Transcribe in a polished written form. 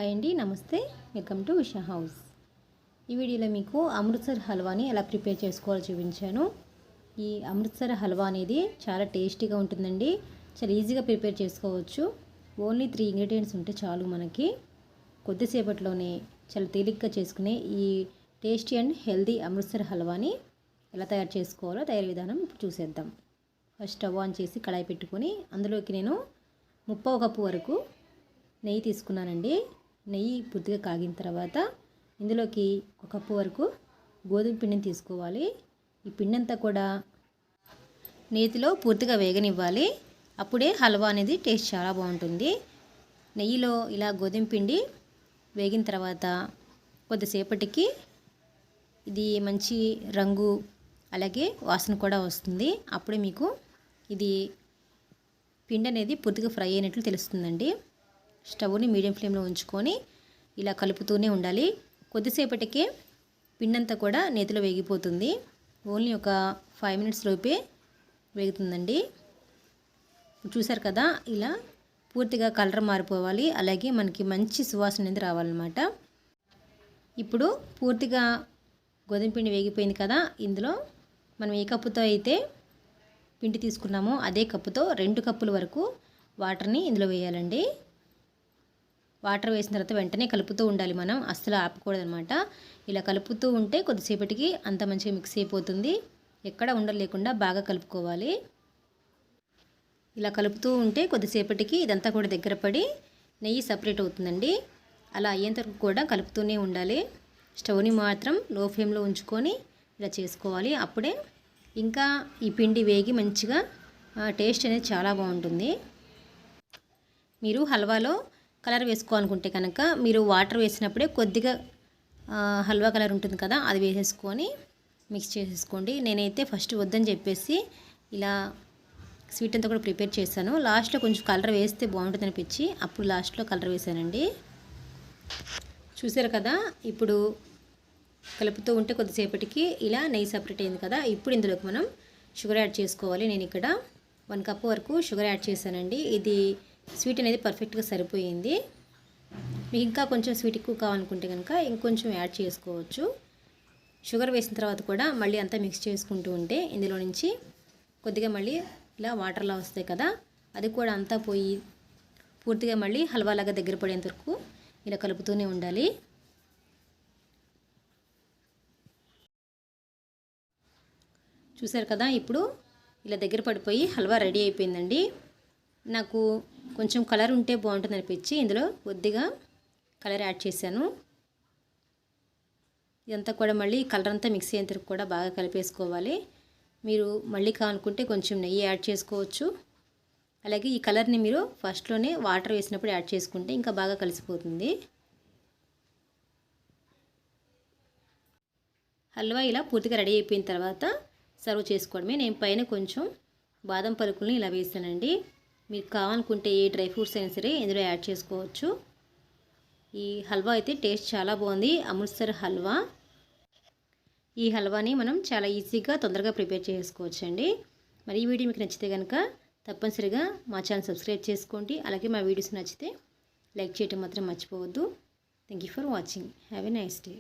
Hi అండి, నమస్తే. Welcome to Usha house. ఈ వీడియోలో మీకు అమృత్సర్ హల్వాని ఎలా ప్రిపేర్ చేసుకోవాలో చూపించాను. ఈ అమృత్సర్ హల్వా అనేది చాలా టేస్టీగా ఉంటుందండి. చాలా ఈజీగా ప్రిపేర్ చేసుకోవచ్చు. ఓన్లీ 3 ఇంగ్రీడియంట్స్ ఉంటే చాలు. మనకి కొద్దిసేపట్లోనే చాలా తేలిగ్గా చేసుకునే ఈ టేస్టీ అండ్ హెల్దీ అమృత్సర్ హల్వాని ఎలా తయారు చేసుకోవాలో తయారీ విధానం ఇప్పుడు చూసేద్దాం. ఫస్ట్ స్టవ్ ఆన్ చేసి కడాయి పెట్టుకొని అందులోకి నేను 1/2 కప్పు వరకు నెయ్యి తీసుకున్నానండి. నెయ్యి పూర్తిగా కాగిన తర్వాత ఇందులోకి 1 కప్పు వరకు గోధుమ పిండిని తీసుకోవాలి. ఈ పిండి అంతా కూడా నేతిలో పూర్తిగా వేగనివ్వాలి. అప్పుడే హల్వా అనేది టేస్ట్ చాలా బాగుంటుంది. నెయ్యిలో ఇలా గోధుమ పిండి వేగిన తర్వాత కొద్దిసేపటికి ఇది మంచి రంగు అలాగే వాసన కూడా వస్తుంది. అప్పుడే మీకు ఇది పిండి అనేది పూర్తిగా ఫ్రై అయినట్లు తెలుస్తుందండి. స్టవ్ని మీడియం ఫ్లేమ్లో ఉంచుకొని ఇలా కలుపుతూనే ఉండాలి. కొద్దిసేపటికే పిండి అంతా కూడా నేతిలో వేగిపోతుంది. ఓన్లీ ఒక 5 మినిట్స్ లోపే వేగుతుందండి. చూసారు కదా, ఇలా పూర్తిగా కలర్ మారిపోవాలి. అలాగే మనకి మంచి సువాసన అనేది రావాలన్నమాట. ఇప్పుడు పూర్తిగా గోధుమ పిండి వేగిపోయింది కదా, ఇందులో మనం ఏ కప్పుతో అయితే పిండి తీసుకున్నామో అదే కప్పుతో 2 కప్పుల వరకు వాటర్ని ఇందులో వేయాలండి. వాటర్ వేసిన తర్వాత వెంటనే కలుపుతూ ఉండాలి. మనం అస్సలు ఆపకూడదనమాట. ఇలా కలుపుతూ ఉంటే కొద్దిసేపటికి అంత మంచిగా మిక్స్ అయిపోతుంది. ఎక్కడ ఉండలు లేకుండా బాగా కలుపుకోవాలి. ఇలా కలుపుతూ ఉంటే కొద్దిసేపటికి ఇదంతా కూడా దగ్గర పడి నెయ్యి సపరేట్ అవుతుందండి. అలా అయ్యేంత వరకు కూడా కలుపుతూనే ఉండాలి. స్టవ్ని మాత్రం లో ఫ్లేమ్లో ఉంచుకొని ఇలా చేసుకోవాలి. అప్పుడే ఇంకా ఈ పిండి వేగి మంచిగా టేస్ట్ అనేది చాలా బాగుంటుంది. మీరు హల్వాలో కలర్ వేసుకోవాలనుకుంటే కనుక మీరు వాటర్ వేసినప్పుడే కొద్దిగా హల్వా కలర్ ఉంటుంది కదా, అది వేసేసుకొని మిక్స్ చేసేసుకోండి. నేనైతే ఫస్ట్ వద్దని చెప్పేసి ఇలా స్వీట్ అంతా కూడా ప్రిపేర్ చేశాను. లాస్ట్లో కొంచెం కలర్ వేస్తే బాగుంటుంది అనిపించి అప్పుడు లాస్ట్లో కలర్ వేసానండి. చూసారు కదా, ఇప్పుడు కలుపుతూ ఉంటే కొద్దిసేపటికి ఇలా నెయ్యి సపరేట్ అయింది కదా. ఇప్పుడు ఇందులోకి మనం షుగర్ యాడ్ చేసుకోవాలి. నేను ఇక్కడ 1 కప్ వరకు షుగర్ యాడ్ చేశానండి. ఇది స్వీట్ అనేది పర్ఫెక్ట్గా సరిపోయింది. మీకు ఇంకా కొంచెం స్వీట్ ఎక్కువ కావాలనుకుంటే కనుక ఇంకొంచెం యాడ్ చేసుకోవచ్చు. షుగర్ వేసిన తర్వాత కూడా మళ్ళీ అంతా మిక్స్ చేసుకుంటూ ఉంటే ఇందులో నుంచి కొద్దిగా మళ్ళీ ఇలా వాటర్లా వస్తాయి కదా, అది కూడా అంతా పోయి పూర్తిగా మళ్ళీ హల్వాలాగా దగ్గర పడేంత వరకు ఇలా కలుపుతూనే ఉండాలి. చూసారు కదా, ఇప్పుడు ఇలా దగ్గర పడిపోయి హల్వా రెడీ అయిపోయిందండి. నాకు కొంచెం కలర్ ఉంటే బాగుంటుంది అనిపించి ఇందులో కొద్దిగా కలర్ యాడ్ చేశాను. ఇదంతా కూడా మళ్ళీ కలర్ అంతా మిక్స్ అయ్యేంత కూడా బాగా కలిపేసుకోవాలి. మీరు మళ్ళీ కావాలనుకుంటే కొంచెం నెయ్యి యాడ్ చేసుకోవచ్చు. అలాగే ఈ కలర్ని మీరు ఫస్ట్లోనే వాటర్ వేసినప్పుడు యాడ్ చేసుకుంటే ఇంకా బాగా కలిసిపోతుంది. హల్వా ఇలా పూర్తిగా రెడీ అయిపోయిన తర్వాత సర్వ్ చేసుకోవడమే. నేను పైన కొంచెం బాదం పలుకుల్ని ఇలా వేసానండి. మీకు కావాలనుకుంటే ఏ డ్రై ఫ్రూట్స్ అయినా సరే ఇందులో యాడ్ చేసుకోవచ్చు. ఈ హల్వా అయితే టేస్ట్ చాలా బాగుంది. అమృత్సర్ హల్వా. ఈ హల్వాని మనం చాలా ఈజీగా తొందరగా ప్రిపేర్ చేసుకోవచ్చండి. మరి ఈ వీడియో మీకు నచ్చితే కనుక తప్పనిసరిగా మా ఛానల్ సబ్స్క్రైబ్ చేసుకోండి. అలాగే మా వీడియోస్ నచ్చితే లైక్ చేయడం మాత్రం మర్చిపోవద్దు. Thank you for watching. Have a nice day.